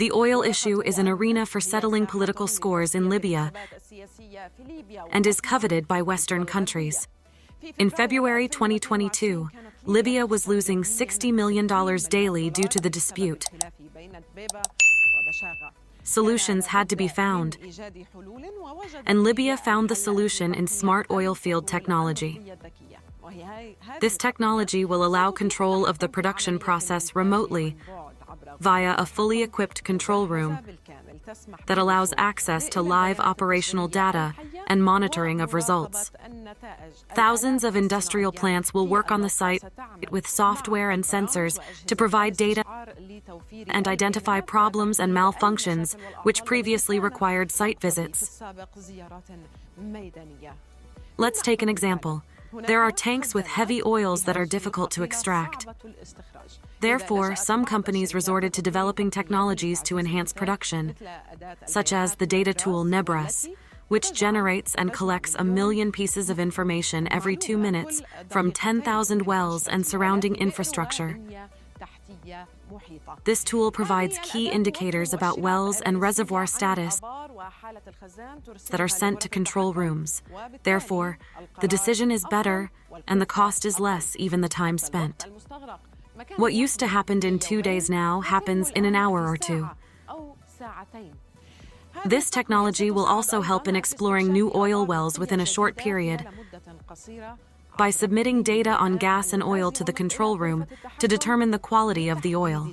The oil issue is an arena for settling political scores in Libya and is coveted by Western countries. In February 2022, Libya was losing $60 million daily due to the dispute. Solutions had to be found, and Libya found the solution in smart oil field technology. This technology will allow control of the production process remotely via a fully equipped control room that allows access to live operational data and monitoring of results. Thousands of industrial plants will work on the site with software and sensors to provide data and identify problems and malfunctions which previously required site visits. Let's take an example. There are tanks with heavy oils that are difficult to extract. Therefore, some companies resorted to developing technologies to enhance production, such as the data tool Nebras, which generates and collects 1 million pieces of information every 2 minutes from 10,000 wells and surrounding infrastructure. This tool provides key indicators about wells and reservoir status that are sent to control rooms. Therefore, the decision is better and the cost is less, even the time spent. What used to happen in 2 days now happens in an hour or 2. This technology will also help in exploring new oil wells within a short period by submitting data on gas and oil to the control room to determine the quality of the oil.